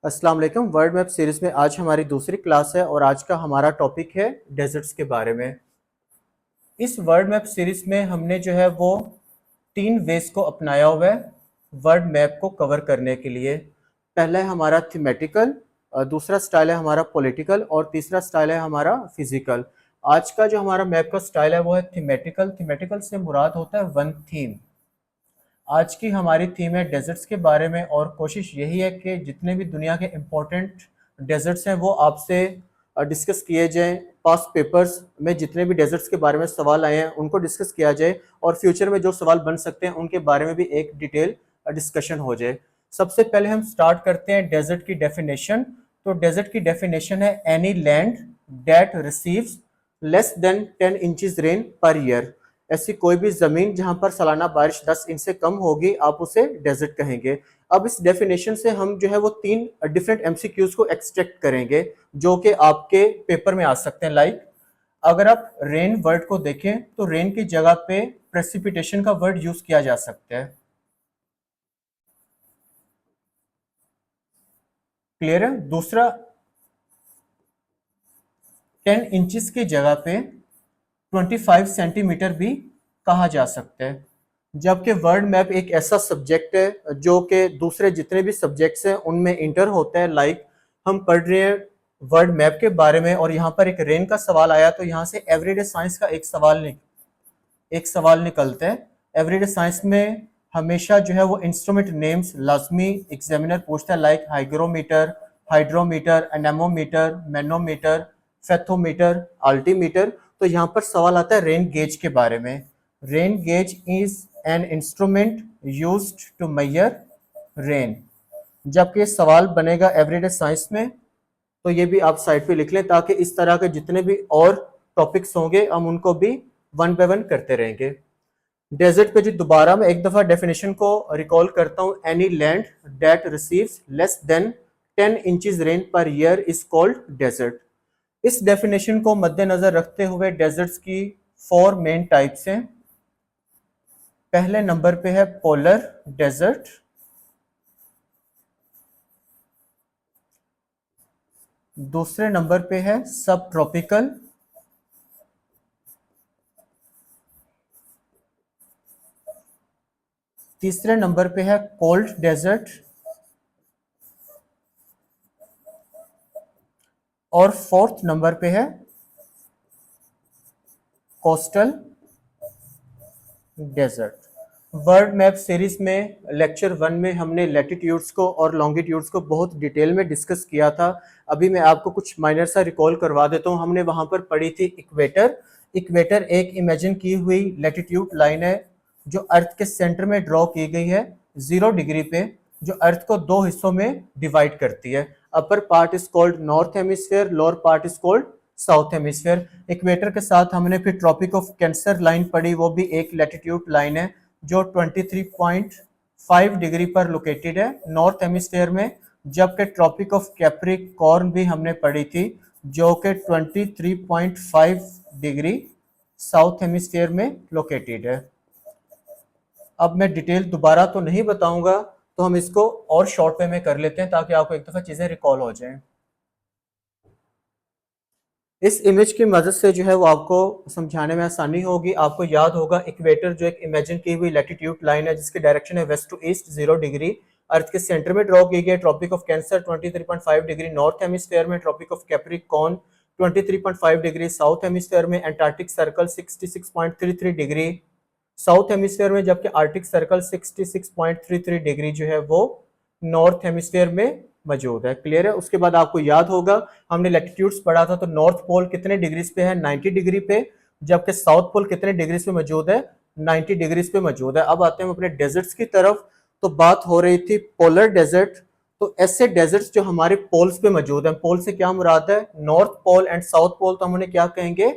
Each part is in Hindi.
अस्सलाम वालेकुम। वर्ल्ड मैप सीरीज में आज हमारी दूसरी क्लास है और आज का हमारा टॉपिक है डेजर्ट्स के बारे में। इस वर्ल्ड मैप सीरीज में हमने जो है वो 3 वेज को अपनाया हुआ है वर्ल्ड मैप को कवर करने के लिए। पहला है हमारा थीमेटिकल, दूसरा स्टाइल है हमारा पॉलिटिकल और तीसरा स्टाइल है हमारा फिजिकल। आज का जो हमारा मैप का स्टाइल है वो है थीमेटिकल। थीमेटिकल से मुराद होता है वन थीम। आज की हमारी थीम है डेजर्ट्स के बारे में और कोशिश यही है कि जितने भी दुनिया के इम्पोर्टेंट डेजर्ट्स हैं वो आपसे डिस्कस किए जाएं। पास्ट पेपर्स में जितने भी डेजर्ट्स के बारे में सवाल आए हैं उनको डिस्कस किया जाए और फ्यूचर में जो सवाल बन सकते हैं उनके बारे में भी एक डिटेल डिस्कशन हो जाए। सबसे पहले हम स्टार्ट करते हैं डेजर्ट की डेफिनेशन। तो डेजर्ट की डेफिनेशन है any land that receives less than 10 inches rain per year. ऐसी कोई भी जमीन जहां पर सालाना बारिश 10 इंच से कम होगी आप उसे डेजर्ट कहेंगे। अब इस डेफिनेशन से हम जो है वो 3 डिफरेंट एमसीक्यूज को एक्सट्रैक्ट करेंगे जो कि आपके पेपर में आ सकते हैं। लाइक अगर आप रेन वर्ड को देखें तो रेन की जगह पे प्रेसिपिटेशन का वर्ड यूज किया जा सकता है। क्लियर है। दूसरा 10 इंचेस की जगह पे 25 सेंटीमीटर भी कहा जा सकता है। जबकि वर्ल्ड मैप एक ऐसा सब्जेक्ट है जो कि दूसरे जितने भी सब्जेक्ट्स हैं उनमें इंटर होता है। लाइक हम पढ़ रहे हैं वर्ल्ड मैप के बारे में और यहाँ पर एक रेन का सवाल आया तो यहाँ से एवरीडे साइंस का एक सवाल निकलता है। एवरीडे साइंस में हमेशा जो है वो इंस्ट्रूमेंट नेम्स लाजमी एग्जामिनर पूछता है। Like hygrometer, hydrometer, anemometer, manometer, fathometer, altimeter. तो यहाँ पर सवाल आता है रेन गेज के बारे में। Rain gauge is an instrument used to measure rain. जबकि सवाल बनेगा एवरीडे साइंस में तो ये भी आप साइड पे लिख लें ताकि इस तरह के जितने भी और टॉपिक्स होंगे हम उनको भी वन बाय वन करते रहेंगे। डेजर्ट पे जो दोबारा मैं एक दफा डेफिनेशन को रिकॉल करता हूँ। Any land that receives less than 10 inches rain per year is called desert. इस डेफिनेशन को मद्देनजर रखते हुए डेजर्ट्स की 4 मेन टाइप्स हैं। पहले नंबर पे है पोलर डेजर्ट, दूसरे नंबर पे है सब ट्रॉपिकल, तीसरे नंबर पे है कोल्ड डेजर्ट और फोर्थ नंबर पे है coastal desert. World map series में लेक्चर 1 में हमने लैटिट्यूड्स को और लॉन्गिट्यूड्स को बहुत डिटेल में डिस्कस किया था। अभी मैं आपको कुछ माइनर सा रिकॉल करवा देता हूँ। हमने वहां पर पढ़ी थी इक्वेटर। इक्वेटर एक इमेजिन की हुई लैटिट्यूड लाइन है जो अर्थ के सेंटर में ड्रॉ की गई है 0 डिग्री पे, जो अर्थ को 2 हिस्सों में डिवाइड करती है। Upper part is called north hemisphere, lower part is called south hemisphere. Equator के साथ हमने फिर ट्रॉपिक ऑफ कैंसर लाइन पढ़ी, वो भी एक लैटिट्यूड लाइन है जो 23.5 डिग्री पर लोकेटेड है नॉर्थ हेमिस्फीयर में। जबकि ट्रॉपिक ऑफ कैप्रिकॉर्न भी हमने पढ़ी थी जो कि 23.5 डिग्री साउथ हेमिस्फीयर में लोकेटेड है। अब मैं डिटेल दोबारा तो नहीं बताऊंगा तो हम इसको और शॉर्ट वे में कर लेते हैं ताकि आपको एक दफा चीजें रिकॉल हो जाएं। इस इमेज की मदद से जो है वो आपको समझाने में आसानी होगी। आपको याद होगा इक्वेटर जो एक इमेजिन की हुई लैटिट्यूड लाइन है जिसकी डायरेक्शन है west to east 0 degree, earth के सेंटर में ड्रॉ की गई। Tropic of Cancer 23.5 degree north hemisphere में, Tropic of Capricorn 23.5 degree south hemisphere में, Antarctic Circle 66.33 degree south hemisphere में, जबकि आर्टिक सर्कल 66.33 डिग्री जो है वो नॉर्थ हेमिस्फीयर में मौजूद है। क्लियर है। उसके बाद आपको याद होगा हमने लैटिट्यूड्स पढ़ा था तो नॉर्थ पोल कितने डिग्रीज पे है, 90 डिग्री पे, जबकि साउथ पोल कितने डिग्रीज पे मौजूद है, 90 डिग्रीज पे मौजूद है। अब आते हैं अपने डेजर्ट्स की तरफ। तो बात हो रही थी पोलर डेजर्ट। तो ऐसे डेजर्ट्स जो हमारे पोल्स पे मौजूद है, पोल से क्या मुराद है, north pole and south pole, तो हम उन्हें क्या कहेंगे,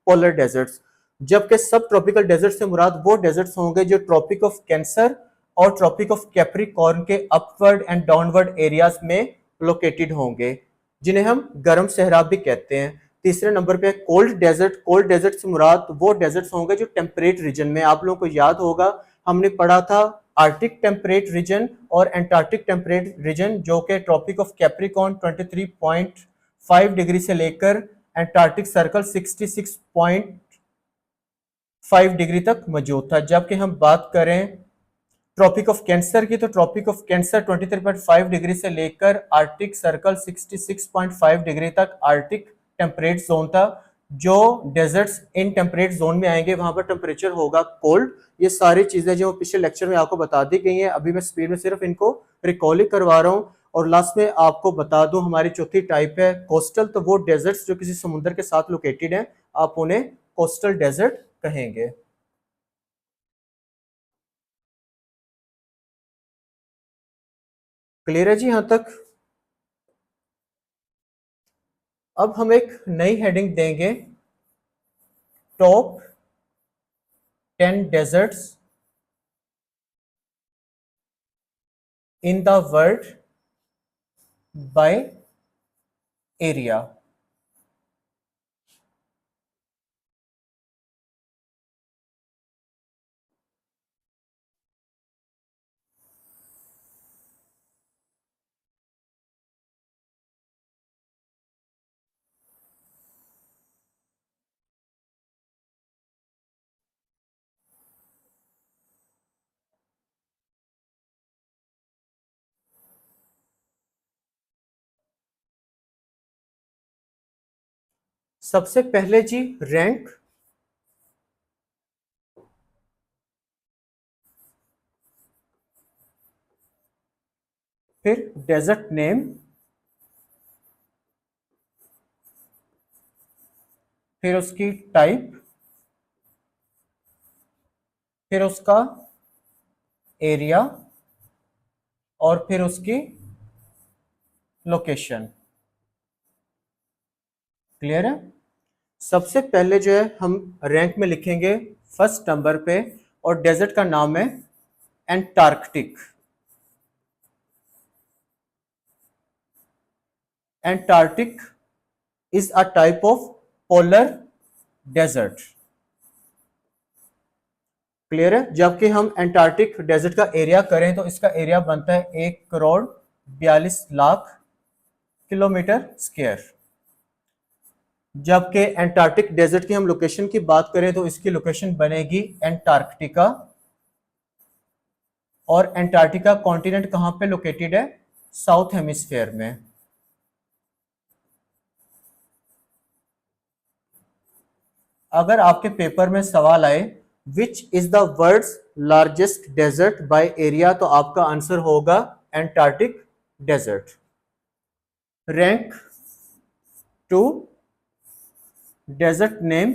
पोलर डेजर्ट्स। जबकि सब ट्रॉपिकल डेजर्ट से मुराद वो डेजर्ट्स होंगे जो ट्रॉपिक ऑफ कैंसर और ट्रॉपिक ऑफ कैप्रिकॉर्न के अपवर्ड एंड डाउनवर्ड एरियाज में लोकेटेड होंगे, जिन्हें हम गर्म सहरा भी कहते हैं। तीसरे नंबर पे कोल्ड डेजर्ट। कोल्ड डेजर्ट से मुराद वो डेजर्ट्स होंगे जो टेम्परेट रीजन में। आप लोगों को याद होगा हमने पढ़ा था आर्टिक टेम्परेट रीजन और एंटार्क्टिक टेम्परेट रीजन, जो कि ट्रॉपिक ऑफ कैप्रिकॉर्न 23.5 डिग्री से लेकर एंटार्क्टिक सर्कल 66.5 डिग्री तक मौजूद था। जबकि हम बात करें ट्रॉपिक ऑफ कैंसर की, तो ट्रॉपिक ऑफ कैंसर 23.5 डिग्री से लेकर आर्टिक सर्कल 66.5 डिग्री तक आर्टिक टेम्परेट जोन था। जो डेजर्ट्स इन टेम्परेट जोन में आएंगे वहां पर टेम्परेचर होगा कोल्ड। ये सारी चीजें जो पिछले लेक्चर में आपको बता दी गई हैं, अभी मैं स्पीड में सिर्फ इनको रिकॉल ही करवा रहा हूँ। और लास्ट में आपको बता दूं, हमारी चौथी टाइप है कोस्टल। तो वो डेजर्ट्स जो किसी समुद्र के साथ लोकेटेड हैं, आप उन्हें कोस्टल डेजर्ट कहेंगे। क्लियर है जी यहां तक? अब हम एक नई हेडिंग देंगे, top 10 deserts in the world by area. सबसे पहले जी रैंक, फिर डेजर्ट नेम, फिर उसकी टाइप, फिर उसका एरिया और फिर उसकी लोकेशन। क्लियर है? सबसे पहले जो है हम रैंक में लिखेंगे फर्स्ट नंबर पे, और डेजर्ट का नाम है Antarctic. Antarctic is a type of polar desert. Clear है? जबकि हम एंटार्क्टिक डेजर्ट का एरिया करें तो इसका एरिया बनता है 1,42,00,000 किलोमीटर स्क्वायर। जबकि एंटार्क्टिक डेजर्ट की हम लोकेशन की बात करें तो इसकी लोकेशन बनेगी एंटार्क्टिका। और एंटार्क्टिका कॉन्टिनेंट कहां पे लोकेटेड है? साउथ हेमिस्फीयर में। अगर आपके पेपर में सवाल आए which is the world's largest desert by area, तो आपका आंसर होगा Antarctic desert. Rank 2, desert name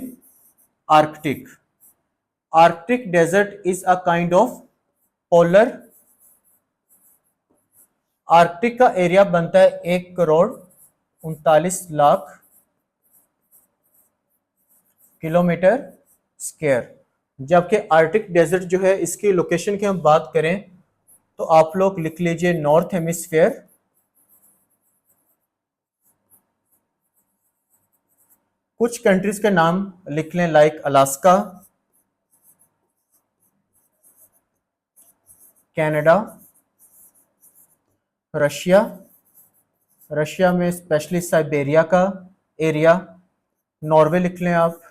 Arctic. Arctic desert is a kind of polar. Arctic का एरिया बनता है 1,39,00,000 किलोमीटर स्क्वायर। जबकि आर्कटिक डेजर्ट जो है, इसकी लोकेशन की हम बात करें तो आप लोग लिख लीजिए नॉर्थ हेमिस्फीयर। कुछ कंट्रीज के नाम लिख लें, like Alaska, Canada, Russia, Russia में स्पेशली साइबेरिया का एरिया, नॉर्वे लिख लें आप,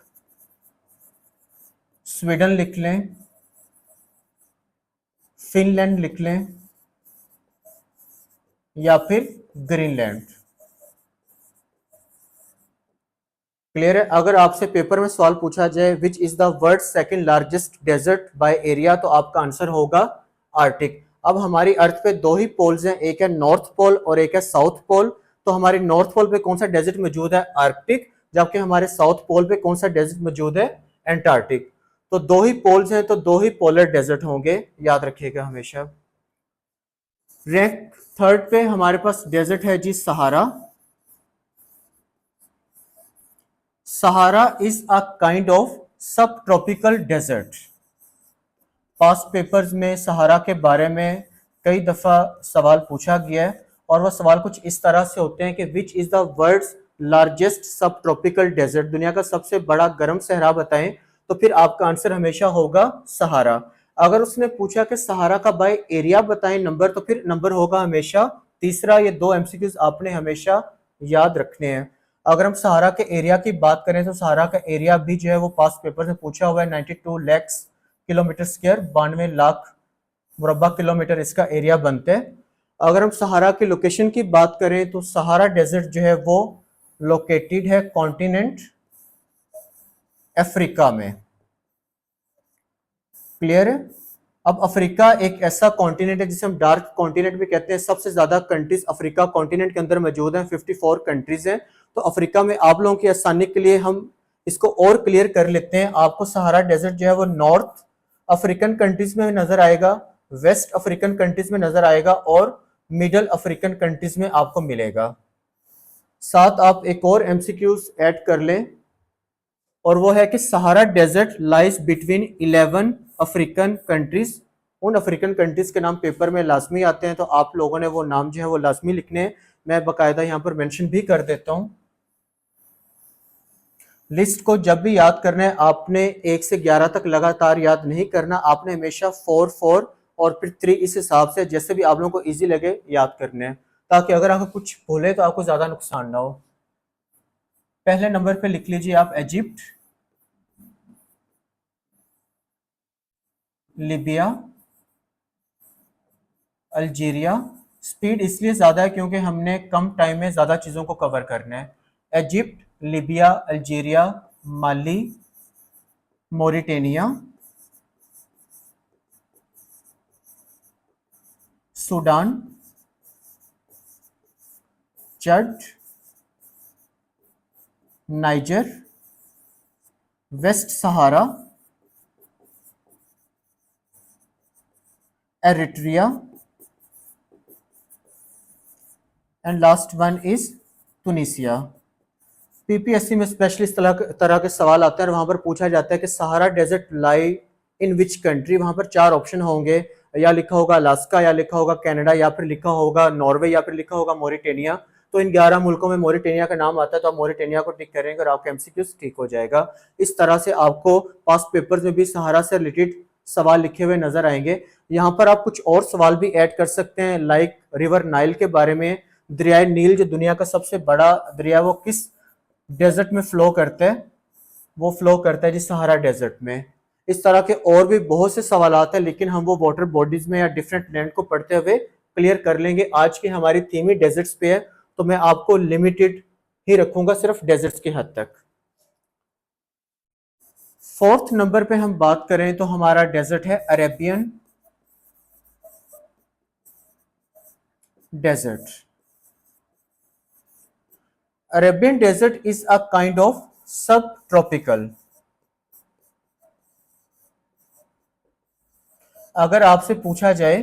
स्वीडन लिख लें, फिनलैंड लिख लें, या फिर ग्रीनलैंड। क्लियर है? अगर आपसे पेपर में सवाल पूछा जाए which is the world second largest desert by area, तो आपका आंसर होगा आर्टिक। अब हमारी अर्थ पे दो ही पोल्स हैं, एक है नॉर्थ पोल और एक है साउथ पोल। तो हमारे नॉर्थ पोल पे कौन सा डेजर्ट मौजूद है? आर्कटिक। जबकि हमारे साउथ पोल पे कौन सा डेजर्ट मौजूद है? एंटार्क्टिक। तो दो ही पोल्स हैं तो दो ही पोलर डेजर्ट होंगे, याद रखिएगा हमेशा। रैंक थर्ड पे हमारे पास डेजर्ट है जी सहारा। सहारा इज अ काइंड ऑफ सब ट्रॉपिकल डेजर्ट। पास्ट पेपर्स में सहारा के बारे में कई दफा सवाल पूछा गया है, और वह सवाल कुछ इस तरह से होते हैं कि which is the world's largest सब ट्रॉपिकल डेजर्ट, दुनिया का सबसे बड़ा गर्म सहरा बताएं। तो फिर आपका आंसर हमेशा होगा सहारा। अगर उसने पूछा कि सहारा का बाय एरिया बताएं नंबर, तो फिर नंबर होगा हमेशा तीसरा। ये दो एमसीक्यूज आपने हमेशा याद रखने हैं। अगर हम सहारा के एरिया की बात करें तो सहारा का एरिया भी जो है वो पास्ट पेपर से पूछा हुआ है, 92 लाख किलोमीटर स्क्वायर, 92 लाख मुरब्बा किलोमीटर इसका एरिया बनता है। अगर हम सहारा की लोकेशन की बात करें तो सहारा डेजर्ट जो है वो लोकेटेड है कॉन्टिनेंट अफ्रीका में। क्लियर है? अब अफ्रीका एक ऐसा कॉन्टिनेंट है जिसे हम डार्क कॉन्टिनेंट भी कहते हैं। सबसे ज्यादा कंट्रीज अफ्रीका कॉन्टिनेंट के अंदर मौजूद हैं, 54 कंट्रीज हैं। तो अफ्रीका में आप लोगों की आसानी के लिए हम इसको और क्लियर कर लेते हैं। आपको सहारा डेजर्ट जो है वो नॉर्थ अफ्रीकन कंट्रीज में नजर आएगा, वेस्ट अफ्रीकन कंट्रीज में नजर आएगा और मिडल अफ्रीकन कंट्रीज में आपको मिलेगा। साथ आप एक और एमसीक्यूज ऐड कर लें, और वो है कि Sahara desert lies between 11 African countries. उन अफ्रीकन कंट्रीज के नाम पेपर में लाजमी आते हैं, तो आप लोगों ने वो नाम जो है वो लाजमी लिखने हैं। मैं बकायदा यहाँ पर मेंशन भी कर देता हूँ। लिस्ट को जब भी याद करना है आपने 1 से 11 तक लगातार याद नहीं करना, आपने हमेशा 4 4 और फिर 3 इस हिसाब से जैसे भी आप लोगों को इजी लगे याद करने हैं, ताकि अगर आपको कुछ भूले तो आपको ज्यादा नुकसान ना हो। पहले नंबर पे लिख लीजिए आप इजिप्ट, लीबिया, अल्जीरिया। स्पीड इसलिए ज़्यादा है क्योंकि हमने कम टाइम में ज़्यादा चीज़ों को कवर करना है। Egypt, Libya, Algeria, Mali, Mauritania, Sudan, Chad, Niger, West Sahara, Eritrea and last one is Tunisia. PPSC में स्पेशली इस तरह के सवाल आते हैं और वहां पर पूछा जाता है कि Sahara desert lie in which country. वहां पर 4 ऑप्शन होंगे, या लिखा होगा अलास्का, या लिखा होगा कनाडा, या फिर लिखा होगा नॉर्वे, या फिर लिखा होगा मोरिटेनिया। तो इन 11 मुल्कों में मोरिटेनिया का नाम आता है, तो आप मोरिटेनिया को टिक करेंगे और आपका एमसीक्यूज ठीक हो जाएगा। इस तरह से आपको पास्ट पेपर्स में भी सहारा से रिलेटेड सवाल लिखे हुए नजर आएंगे। यहाँ पर आप कुछ और सवाल भी ऐड कर सकते हैं, लाइक रिवर नाइल के बारे में। दरियाए नील जो दुनिया का सबसे बड़ा दरिया, वो किस डेजर्ट में फ्लो करता है? वो फ्लो करता है जी सहारा डेजर्ट में। इस तरह के और भी बहुत से सवाल हैं, लेकिन हम वो वाटर बॉडीज में या डिफरेंट लैंड को पढ़ते हुए क्लियर कर लेंगे। आज की हमारी थीम ही डेजर्ट्स पे है, तो मैं आपको लिमिटेड ही रखूंगा सिर्फ डेजर्ट्स के हद तक। फोर्थ नंबर पे हम बात करें तो हमारा डेजर्ट है Arabian desert. Arabian desert is a kind of सब ट्रॉपिकल। अगर आपसे पूछा जाए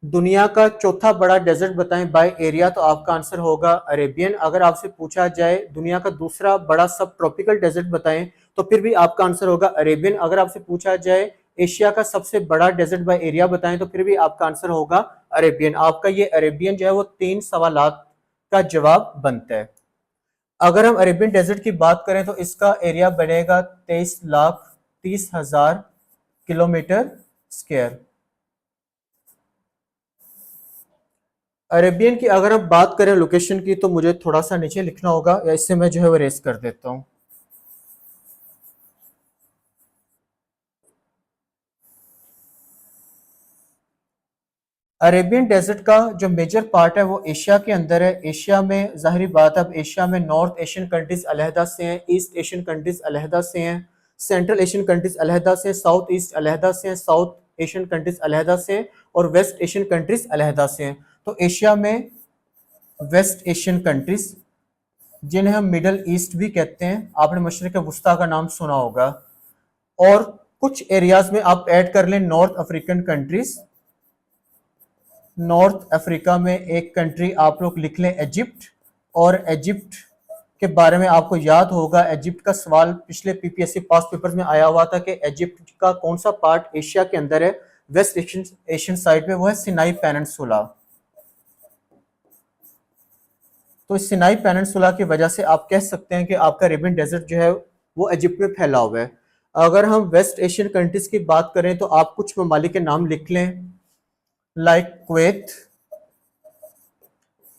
दुनिया का चौथा बड़ा डेजर्ट बताएं बाय एरिया, तो आपका आंसर होगा अरेबियन। अगर आपसे पूछा जाए दुनिया का दूसरा बड़ा सब ट्रॉपिकल डेजर्ट बताएं, तो फिर भी आपका आंसर होगा अरेबियन। अगर आपसे पूछा जाए एशिया का सबसे बड़ा डेजर्ट बाय एरिया बताएं, तो फिर भी आपका आंसर होगा अरेबियन। आपका ये अरेबियन जो है वो 3 सवालात का जवाब बनता है। अगर हम अरेबियन डेजर्ट की बात करें तो इसका एरिया बनेगा 23,30,000 किलोमीटर स्क्वायर। अरेबियन की अगर हम बात करें लोकेशन की, तो मुझे थोड़ा सा नीचे लिखना होगा, या इससे मैं जो है वो रेस कर देता हूं। अरेबियन डेजर्ट का जो मेजर पार्ट है वो एशिया के अंदर है। एशिया में जाहिर बात है, अब एशिया में नॉर्थ एशियन कंट्रीज अलहदा से हैं, ईस्ट एशियन कंट्रीज अलहदा से हैं, सेंट्रल एशियन कंट्रीज अलहदा से, साउथ ईस्ट अलहदा से हैं, साउथ एशियन कंट्रीज अलहदा से, और वेस्ट एशियन कंट्रीज अलहदा से हैं। तो एशिया में वेस्ट एशियन कंट्रीज, जिन्हें हम मिडल ईस्ट भी कहते हैं, आपने मशरिक वस्ता का नाम सुना होगा, और कुछ एरियाज में आप ऐड कर लें north African countries. North Africa में एक कंट्री आप लोग लिख लें इजिप्ट, और इजिप्ट के बारे में आपको याद होगा, इजिप्ट का सवाल पिछले पीपीएससी पास्ट पेपर्स में आया हुआ था कि इजिप्ट का कौन सा पार्ट एशिया के अंदर है, वेस्ट एशियन साइड में, वो है सिनाई पेनिनसुला। तो इस सिनाई पेनिनसुला की वजह से आप कह सकते हैं कि आपका अरेबियन डेजर्ट जो है वो इजिप्ट में फैला हुआ है। अगर हम वेस्ट एशियन कंट्रीज की बात करें तो आप कुछ ममालिक के नाम लिख लें, like Kuwait,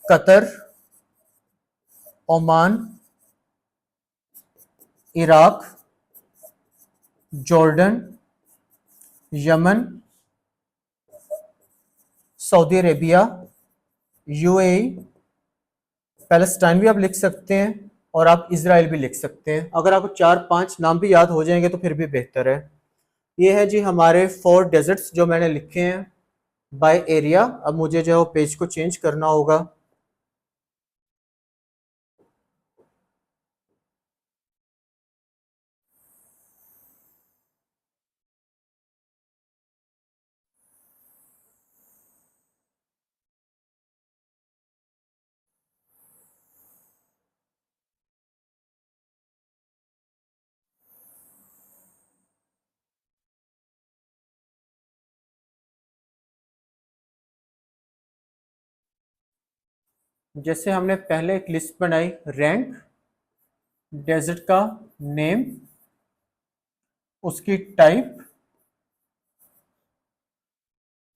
Qatar, Oman, Iraq, Jordan, Yemen, Saudi Arabia, UAE, Palestine भी आप लिख सकते हैं, और आप इजराइल भी लिख सकते हैं। अगर आपको 4-5 नाम भी याद हो जाएंगे तो फिर भी बेहतर है। ये है जी हमारे 4 डेजर्ट्स जो मैंने लिखे हैं बाय एरिया। अब मुझे जो है वो पेज को चेंज करना होगा। जैसे हमने पहले एक लिस्ट बनाई, रैंक, डेजर्ट का नेम, उसकी टाइप,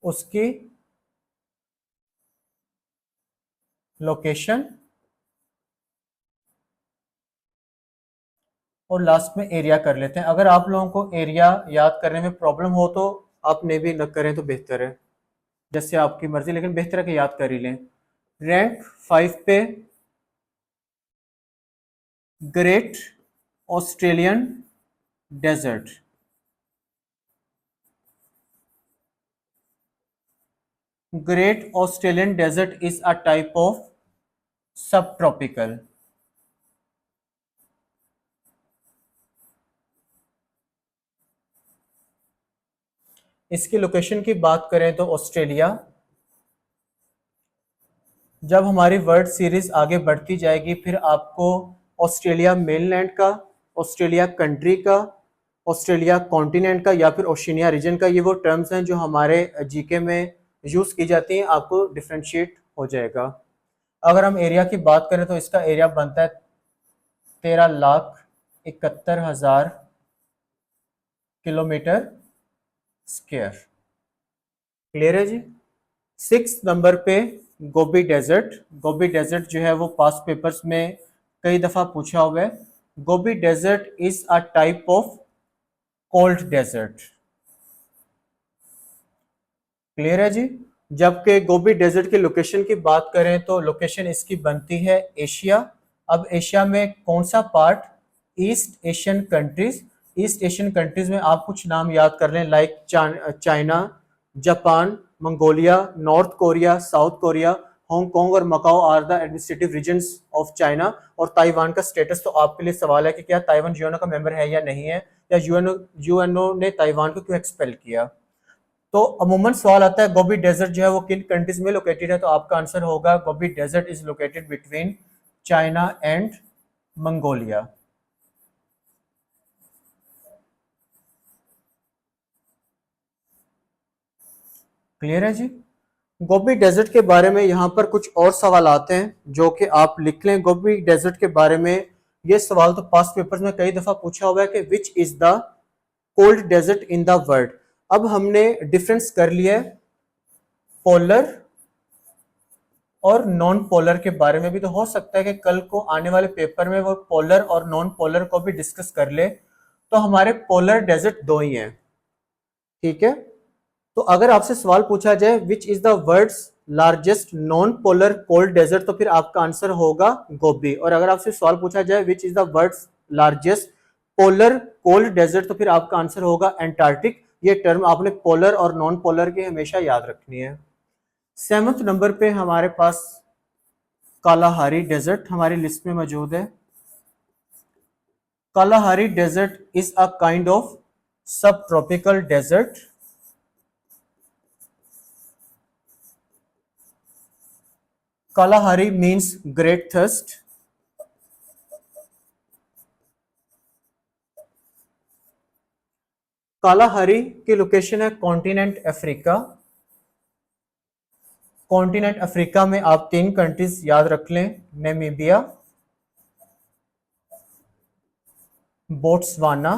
उसकी लोकेशन, और लास्ट में एरिया कर लेते हैं। अगर आप लोगों को एरिया याद करने में प्रॉब्लम हो तो आप ने भी न करें तो बेहतर है, जैसे आपकी मर्जी, लेकिन बेहतर है कि याद कर ही लें। रैंक 5 पे Great Australian desert. Great Australian desert is a type of सब ट्रॉपिकल। इसकी लोकेशन की बात करें तो ऑस्ट्रेलिया। जब हमारी वर्ड सीरीज आगे बढ़ती जाएगी फिर आपको ऑस्ट्रेलिया मेनलैंड का, ऑस्ट्रेलिया कंट्री का, ऑस्ट्रेलिया कॉन्टिनेंट का या फिर ओशिनिया रीजन का, ये वो टर्म्स हैं जो हमारे जीके में यूज़ की जाती हैं, आपको डिफ्रेंशिएट हो जाएगा। अगर हम एरिया की बात करें तो इसका एरिया बनता है 13,71,000 किलोमीटर स्क्वायर। क्लियर है जी। 6 नंबर पे गोबी डेजर्ट। गोबी डेजर्ट जो है वो पास्ट पेपर्स में कई दफ़ा पूछा हुआ है। Gobi desert is a type of cold desert. Clear है जी। जबकि गोबी डेजर्ट की लोकेशन की बात करें तो लोकेशन इसकी बनती है एशिया। अब एशिया में कौन सा part? East Asian countries. East Asian countries में आप कुछ नाम याद कर लें, like China, Japan, Mongolia, North Korea, South Korea, Hong Kong और Macao are the administrative regions of China. और ताइवान का स्टेटस तो आपके लिए सवाल है कि क्या ताइवान यूएनओ का मेंबर है या नहीं है, या यूएनओ ने ताइवान को क्यों एक्सपेल किया। तो अमूमन सवाल आता है गोबी डेजर्ट जो है वो किन कंट्रीज में लोकेटेड है, तो आपका आंसर होगा Gobi desert is located between China and Mongolia. Clear है जी। गोबी डेजर्ट के बारे में यहाँ पर कुछ और सवाल आते हैं जो कि आप लिख लें। गोबी डेजर्ट के बारे में ये सवाल तो पास्ट पेपर्स में कई दफा पूछा हुआ है कि which is the cold desert in the world. अब हमने डिफरेंस कर लिया है पोलर और नॉन पोलर के बारे में भी। तो हो सकता है कि कल को आने वाले पेपर में वो पोलर और नॉन पोलर को भी डिस्कस कर ले। तो हमारे पोलर डेजर्ट 2 ही हैं, ठीक है। तो अगर आपसे सवाल पूछा जाए which is the world's largest non polar cold desert, तो फिर आपका आंसर होगा गोबी। और अगर आपसे सवाल पूछा जाए which is the world's largest polar cold desert, तो फिर आपका आंसर होगा एंटार्क्टिक। ये टर्म आपने पोलर और नॉन पोलर की हमेशा याद रखनी है। 7वें नंबर पे हमारे पास कालाहारी डेजर्ट हमारी लिस्ट में मौजूद है। Kalahari desert is a kind of सब tropical desert. Kalahari means great thirst. Kalahari की लोकेशन है कॉन्टिनेंट अफ्रीका। कॉन्टिनेंट अफ्रीका में आप 3 कंट्रीज याद रख लें, Namibia, Botswana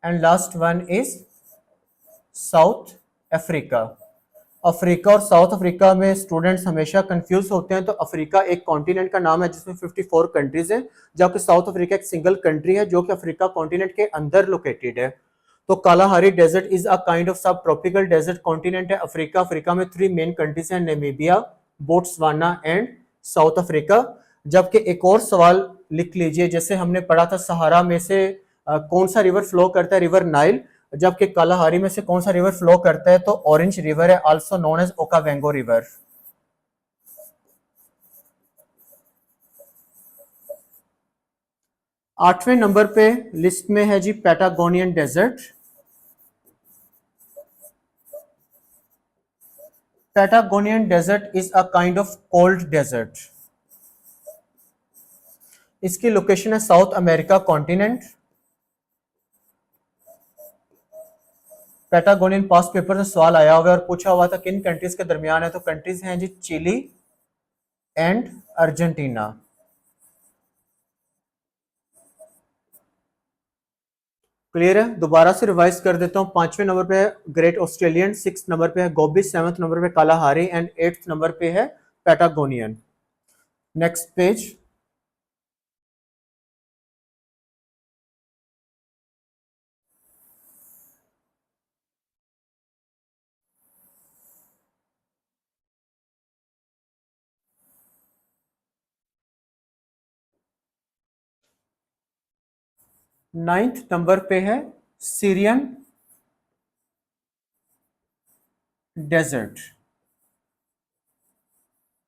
and last one is South Africa. Africa और साउथ अफ्रीका में स्टूडेंट्स हमेशा कंफ्यूज होते हैं। तो अफ्रीका एक कॉन्टिनेंट का नाम है जिसमें 54 कंट्रीज हैं, जबकि साउथ अफ्रीका एक सिंगल कंट्री है जो कि अफ्रीका कॉन्टिनेंट के अंदर लोकेटेड है। तो Kalahari desert is a kind of सब ट्रॉपिकल डेजर्ट कॉन्टिनेंट है अफ्रीका। अफ्रीका में 3 मेन कंट्रीज हैं, Namibia, Botswana and South Africa. जबकि एक और सवाल लिख लीजिए, जैसे हमने पढ़ा था सहारा में से कौन सा रिवर फ्लो करता है, रिवर नाइल। जबकि कालाहारी में से कौन सा रिवर फ्लो करता है, तो ऑरेंज रिवर है, also known as Okavango river. आठवें नंबर पे लिस्ट में है जी Patagonian desert. Patagonian desert is a kind of cold desert. इसकी लोकेशन है South America continent. Patagonian past paper से सवाल आया हुआ है और पूछा हुआ था किन कंट्रीज के दरमियान है, तो कंट्रीज हैं जी चिली एंड अर्जेंटीना। क्लियर है? दोबारा से रिवाइज कर देता हूं। 5वें नंबर पे है ग्रेट ऑस्ट्रेलियन, 6 नंबर पे है गोबी, 7th नंबर पे कालाहारी एंड 8th नंबर पे है Patagonian. Next page. Ninth number पे है Syrian desert.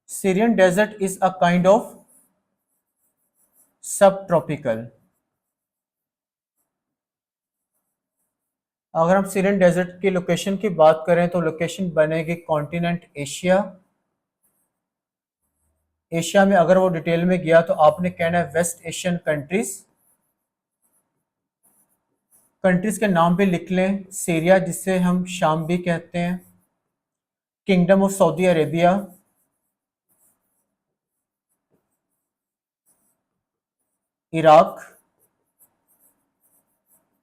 Syrian desert is a kind of सब ट्रॉपिकल। अगर हम सीरियन डेजर्ट की लोकेशन की बात करें तो लोकेशन बनेगी कॉन्टिनेंट एशिया। एशिया में अगर वो डिटेल में गया तो आपने कहना है वेस्ट एशियन कंट्रीज। कंट्रीज के नाम भी लिख लें, सीरिया जिसे हम शाम भी कहते हैं, kingdom of Saudi Arabia, Iraq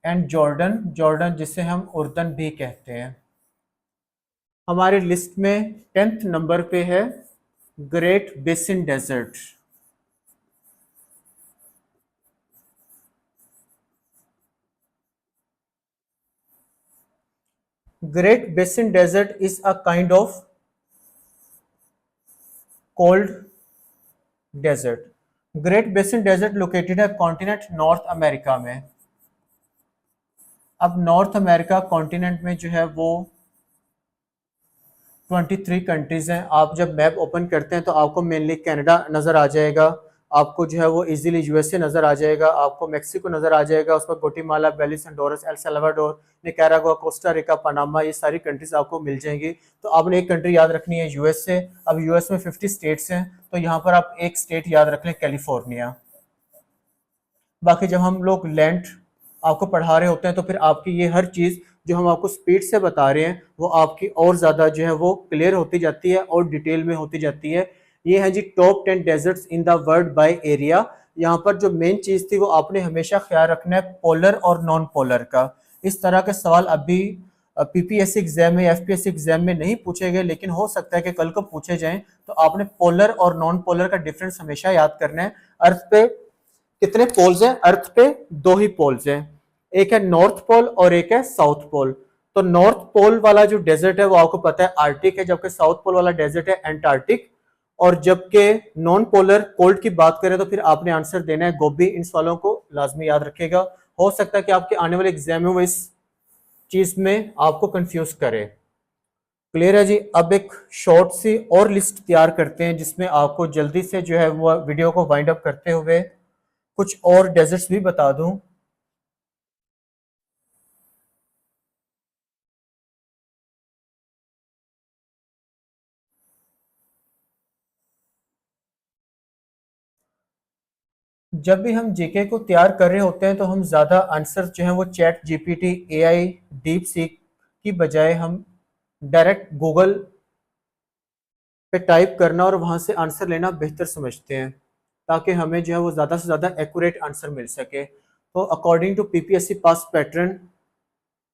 and Jordan, Jordan जिसे हम उर्दन भी कहते हैं। हमारी लिस्ट में 10th नंबर पे है Great Basin desert. Great Basin desert is a kind of cold desert. Great Basin desert located है कॉन्टिनेंट नॉर्थ अमेरिका में। अब नॉर्थ अमेरिका कॉन्टिनेंट में जो है वो 23 कंट्रीज हैं। आप जब मैप ओपन करते हैं तो आपको मेनली कनाडा नज़र आ जाएगा, आपको जो है वो इजीली यूएसए नज़र आ जाएगा, आपको मेक्सिको नज़र आ जाएगा, उसमें Guatemala, Belize, Honduras, El Salvador, Nicaragua, Costa Rica, Panama, ये सारी कंट्रीज आपको मिल जाएंगी। तो आपने एक कंट्री याद रखनी है यूएसए। अब यूएस में 50 स्टेट्स हैं, तो यहाँ पर आप एक स्टेट याद रख लें, कैलिफोर्निया। बाकी जब हम लोग लैंड आपको पढ़ा रहे होते हैं तो फिर आपकी ये हर चीज़ जो हम आपको स्पीड से बता रहे हैं वो आपकी और ज़्यादा जो है वो क्लियर होती जाती है और डिटेल में होती जाती है। ये है जी top 10 deserts in the world by area. यहाँ पर जो मेन चीज़ थी वो आपने हमेशा ख्याल रखना है पोलर और नॉन पोलर का। इस तरह के सवाल अभी पीपीएससी एग्जाम में, एफपीएससी एग्जाम में नहीं पूछे गए, लेकिन हो सकता है कि कल को पूछे जाएं। तो आपने पोलर और नॉन पोलर का डिफरेंस हमेशा याद करना है। अर्थ पे कितने पोल्स हैं? अर्थ पे 2 ही पोल्स हैं, एक है नॉर्थ पोल और एक है साउथ पोल। तो नॉर्थ पोल वाला जो डेजर्ट है वो आपको पता है आर्टिक है, जबकि साउथ पोल वाला डेजर्ट है एंटार्क्टिक। और जबकि नॉन पोलर कोल्ड की बात करें तो फिर आपने आंसर देना है गोबी। इन सवालों को लाजमी याद रखेगा। हो सकता है कि आपके आने वाले एग्जाम में वो इस चीज में आपको कंफ्यूज करे। क्लियर है जी? अब एक शॉर्ट सी और लिस्ट तैयार करते हैं जिसमें आपको जल्दी से जो है वो वीडियो को वाइंड अप करते हुए कुछ और डेजर्ट्स भी बता दूं। जब भी हम जीके को तैयार कर रहे होते हैं तो हम ज़्यादा आंसर जो है वो chat GPT, AI, deep seek की बजाय हम डायरेक्ट गूगल पे टाइप करना और वहाँ से आंसर लेना बेहतर समझते हैं, ताकि हमें जो है वो ज़्यादा से ज़्यादा एक्यूरेट आंसर मिल सके। तो according to PPSC past pattern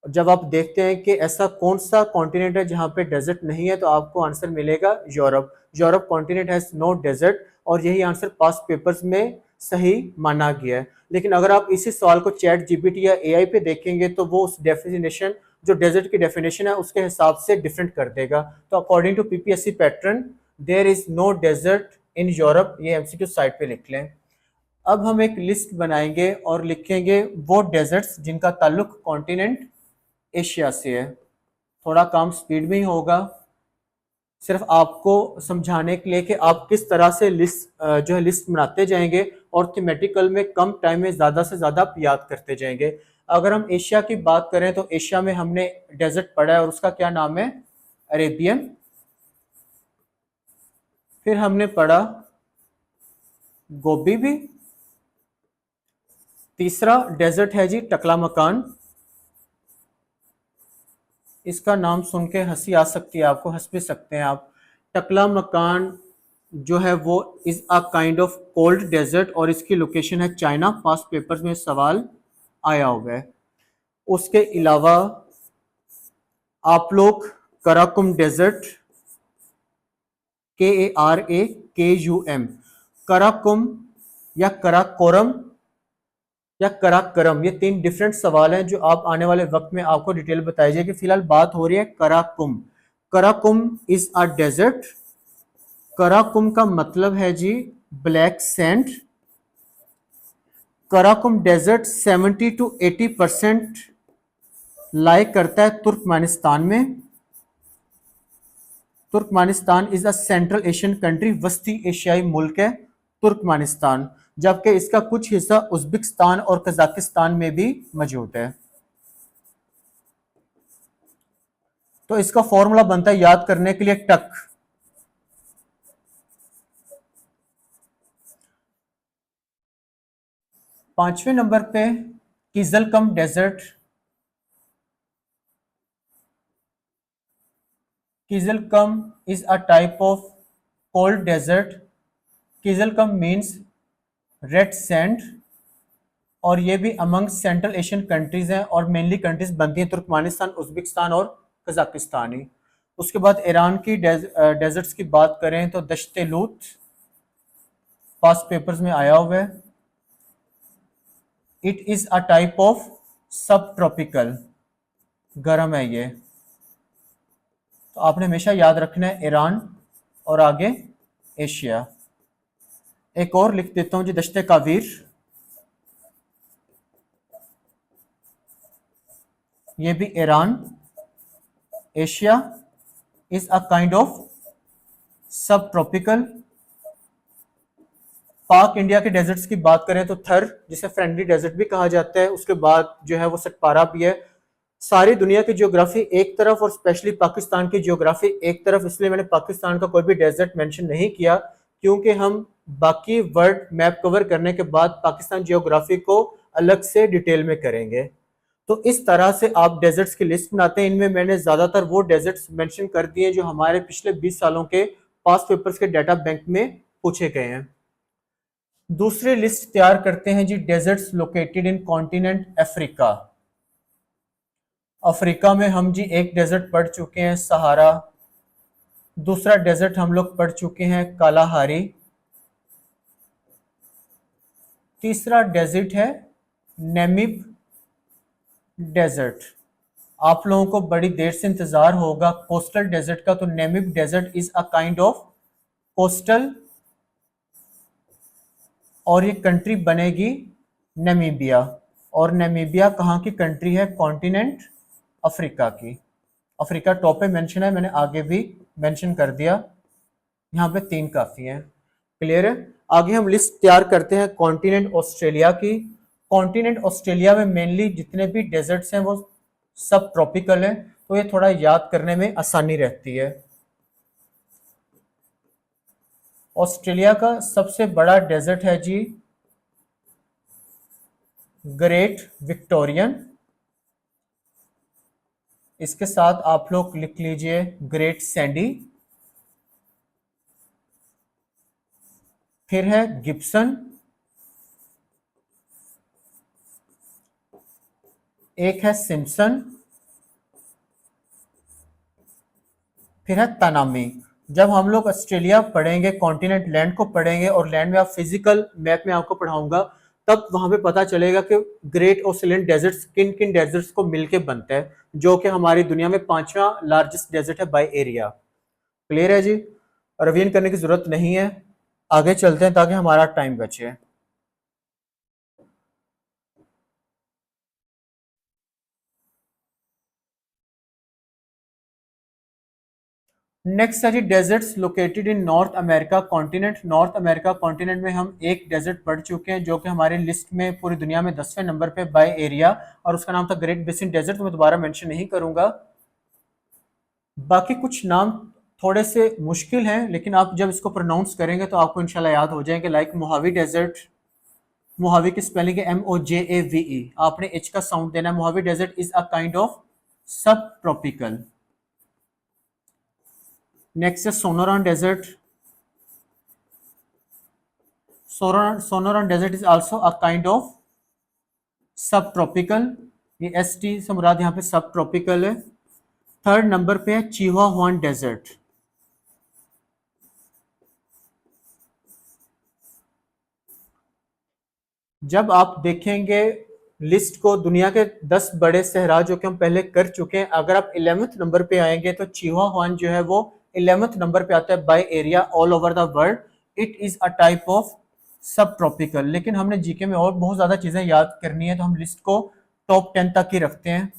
जब आप देखते हैं कि ऐसा कौन सा कॉन्टिनेंट है जहां पे डेजर्ट नहीं है, तो आपको आंसर मिलेगा Europe. Europe continent has no desert, और यही आंसर पास्ट पेपर्स में सही माना गया है। लेकिन अगर आप इसी सवाल को चैट जीपीटी या एआई पे देखेंगे तो वो उस डेफिनेशन, जो डेजर्ट की डेफिनेशन है, उसके हिसाब से डिफरेंट कर देगा। तो according to PPSC pattern there is no desert in Europe, ये एमसीक्यू साइट पे लिख लें। अब हम एक लिस्ट बनाएंगे और लिखेंगे वो डेजर्ट्स जिनका ताल्लुक कॉन्टिनेंट एशिया से है। थोड़ा काम स्पीड में ही होगा, सिर्फ आपको समझाने के लिए कि आप किस तरह से लिस्ट जो है लिस्ट बनाते जाएंगे और थीमेटिकल में कम टाइम में ज़्यादा से ज़्यादा आप याद करते जाएंगे। अगर हम एशिया की बात करें तो एशिया में हमने डेजर्ट पढ़ा है और उसका क्या नाम है, अरेबियन। फिर हमने पढ़ा गोबी भी। तीसरा डेजर्ट है जी टकला मकान। इसका नाम सुन के हंसी आ सकती है आपको, हंस भी सकते हैं आप। टकला मकान जो है वो is a kind of cold desert और इसकी लोकेशन है चाइना, पास्ट पेपर्स में सवाल आया हुआ है। उसके अलावा आप लोग कराकुम डेजर्ट, KARAKUM, कराकुम या कराकोरम या कराकरम, ये तीन डिफरेंट सवाल हैं जो आप आने वाले वक्त में आपको डिटेल बताई जाएगी। फिलहाल बात हो रही है Karakum. Karakum is a desert. Karakum का मतलब है जी black sand. Karakum desert 70 to 80% lie करता है तुर्कमेनिस्तान में। Turkmenistan is a Central Asian country, वस्ती एशियाई मुल्क है तुर्कमेनिस्तान, जबकि इसका कुछ हिस्सा उज्बेकिस्तान और कजाकिस्तान में भी मौजूद है। तो इसका फॉर्मूला बनता है याद करने के लिए टक। पांचवें नंबर पे Kyzylkum desert. Kyzylkum is a type of cold desert. Kyzylkum means red sand, और ये भी अमंग सेंट्रल एशियन कंट्रीज हैं और मेनली कंट्रीज बनती हैं तुर्कमेनिस्तान, उज्बेकिस्तान और कजाकिस्तान ही। उसके बाद ईरान की डेजर्ट्स की बात करें तो दश्ते लूत, पास्ट पेपर्स में आया हुआ है। It is a type of सब ट्रॉपिकल, गर्म है ये। तो आपने हमेशा याद रखना है ईरान और आगे एशिया। एक और लिख देता हूं जी, दश्ते कावीर, ये भी Iran, Asia, is a kind of सब ट्रॉपिकल। पाक इंडिया के डेजर्ट्स की बात करें तो थर, जिसे फ्रेंडली डेजर्ट भी कहा जाता है, उसके बाद जो है वो सटपारा भी है। सारी दुनिया की ज्योग्राफी एक तरफ और स्पेशली पाकिस्तान की ज्योग्राफी एक तरफ, इसलिए मैंने पाकिस्तान का कोई भी डेजर्ट मेंशन नहीं किया, क्योंकि हम बाकी वर्ल्ड मैप कवर करने के बाद पाकिस्तान ज्योग्राफी को अलग से डिटेल में करेंगे। तो इस तरह से आप डेजर्ट्स की लिस्ट बनाते हैं। इनमें मैंने ज्यादातर वो डेजर्ट्स मेंशन कर दिए जो हमारे पिछले 20 सालों के पास्ट पेपर्स के डाटा बैंक में पूछे गए हैं। दूसरी लिस्ट तैयार करते हैं जी, deserts located in continent Africa. Africa में हम जी एक डेजर्ट पढ़ चुके हैं, सहारा। दूसरा डेजर्ट हम लोग पढ़ चुके हैं, कालाहारी। तीसरा डेजर्ट है नेमिब डेजर्ट। आप लोगों को बड़ी देर से इंतजार होगा कोस्टल डेजर्ट का, तो Namib desert is a kind of coastal, और ये कंट्री बनेगी नामीबिया। और नामीबिया कहाँ की कंट्री है, कॉन्टिनेंट अफ्रीका की। अफ्रीका टॉप पे मेंशन है, मैंने आगे भी मेंशन कर दिया। यहाँ पे तीन काफी हैं, क्लियर है। आगे हम लिस्ट तैयार करते हैं कॉन्टिनेंट ऑस्ट्रेलिया की। कॉन्टिनेंट ऑस्ट्रेलिया में मेनली जितने भी डेजर्ट्स हैं वो सब ट्रॉपिकल हैं, तो ये थोड़ा याद करने में आसानी रहती है। ऑस्ट्रेलिया का सबसे बड़ा डेजर्ट है जी ग्रेट विक्टोरियन। इसके साथ आप लोग लिख लीजिए ग्रेट सैंडी। फिर है गिब्सन, एक है सिम्पसन, फिर है तानामी। जब हम लोग ऑस्ट्रेलिया पढ़ेंगे, कॉन्टिनेंट लैंड को पढ़ेंगे और लैंड में आप फिजिकल मैप में आपको पढ़ाऊंगा, तब वहां पे पता चलेगा कि ग्रेट ऑस्ट्रेलियन डेजर्ट्स किन किन डेजर्ट्स को मिलके बनता है, जो कि हमारी दुनिया में 5वां लार्जेस्ट डेजर्ट है बाय एरिया। क्लियर है जी? रिवीजन करने की जरूरत नहीं है, आगे चलते हैं ताकि हमारा टाइम बचे। नेक्स्ट है जी deserts located in North America continent. North America continent में हम एक डेजर्ट पढ़ चुके हैं जो कि हमारी लिस्ट में पूरी दुनिया में 10वें नंबर पे बाय एरिया, और उसका नाम था ग्रेट बेसिन डेजर्ट। तो मैं दोबारा मेंशन नहीं करूंगा। बाकी कुछ नाम थोड़े से मुश्किल हैं, लेकिन आप जब इसको प्रोनाउंस करेंगे तो आपको इंशाल्लाह याद हो जाएंगे। लाइक मोहावी डेजर्ट, मोहावी की स्पेलिंग है MOJAVE, आपने एच का साउंड देना है। Mojave desert is a kind of सब ट्रॉपिकल। नेक्स्ट है Sonoran desert. Sonoran desert is also a kind of सब ट्रॉपिकल। ये ST से मुराद यहाँ पे सब ट्रॉपिकल है। थर्ड नंबर पे है चिहुआहुआन डेजर्ट। जब आप देखेंगे लिस्ट को, दुनिया के 10 बड़े सहरा जो कि हम पहले कर चुके हैं, अगर आप 11वें नंबर पे आएंगे तो चिहुआहुआन जो है वो 11वें नंबर पे आता है by area all over the world. It is a type of सब ट्रॉपिकल। लेकिन हमने जीके में और बहुत ज्यादा चीजें याद करनी है, तो हम लिस्ट को टॉप 10 तक ही रखते हैं।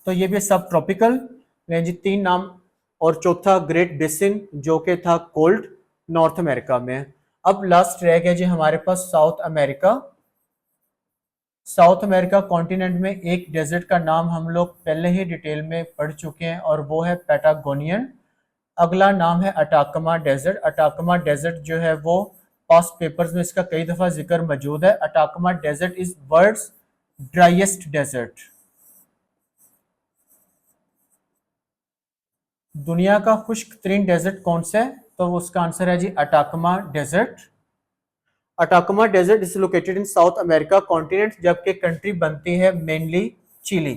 तो ये भी सब ट्रॉपिकल जी, 3 नाम। और चौथा ग्रेट बेसिन जो कि था कोल्ड नॉर्थ अमेरिका में। अब लास्ट रह गया जी हमारे पास South America. South America continent में एक डेजर्ट का नाम हम लोग पहले ही डिटेल में पढ़ चुके हैं और वो है पैटागोनियन। अगला नाम है अटाकमा डेजर्ट। अटाकमा डेजर्ट जो है वो पास्ट पेपर्स में इसका कई दफा जिक्र मौजूद है। Atacama desert is world's driest desert. दुनिया का खुश्क तरीन डेजर्ट कौन सा है? तो उसका आंसर है जी Atacama desert. Atacama desert is located in South America continent, जबकि कंट्री बनती है मेनली चिली।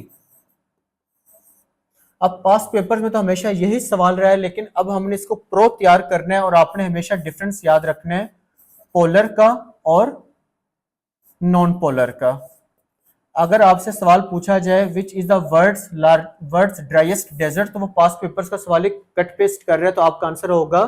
अब पास्ट पेपर में तो हमेशा यही सवाल रहा है, लेकिन अब हमने इसको प्रो तैयार करना है और आपने हमेशा डिफरेंस याद रखना है पोलर का और नॉन पोलर का। अगर आपसे सवाल पूछा जाए which is the world's driest desert, तो वो पास्ट पेपर्स का सवाल ही कट पेस्ट कर रहे हैं, तो आपका आंसर होगा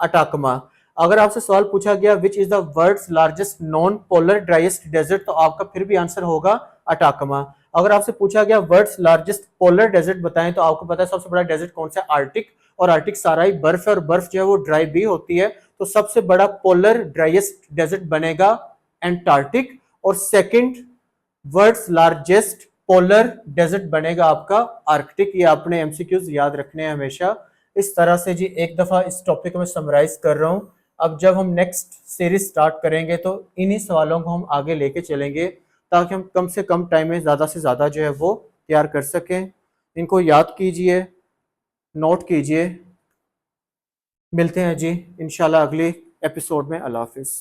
अटाकमा। अगर आपसे सवाल पूछा गया which is the world's largest non polar driest desert, तो आपका फिर भी आंसर होगा अटाकमा। अगर आपसे पूछा गया वर्ल्ड्स लार्जेस्ट पोलर डेजर्ट बताएं, तो आपको पता है सबसे बड़ा डेजर्ट कौन सा है? आर्टिक। और आर्टिक सारा ही बर्फ है और बर्फ जो है वो ड्राई भी होती है, तो सबसे बड़ा पोलर ड्राइएस्ट डेजर्ट बनेगा एंटार्क्टिक। और second world's largest polar desert बनेगा आपका आर्कटिक। ये आपने एमसीक्यूज याद रखने हैं हमेशा। इस तरह से जी एक दफा इस टॉपिक में समराइज कर रहा हूं। अब जब हम नेक्स्ट सीरीज स्टार्ट करेंगे तो इन्हीं सवालों को हम आगे लेके चलेंगे, ताकि हम कम से कम टाइम में ज़्यादा से ज़्यादा जो है वो तैयार कर सकें। इनको याद कीजिए, नोट कीजिए। मिलते हैं जी इंशाल्लाह अगले एपिसोड में। अल्लाह हाफिज़।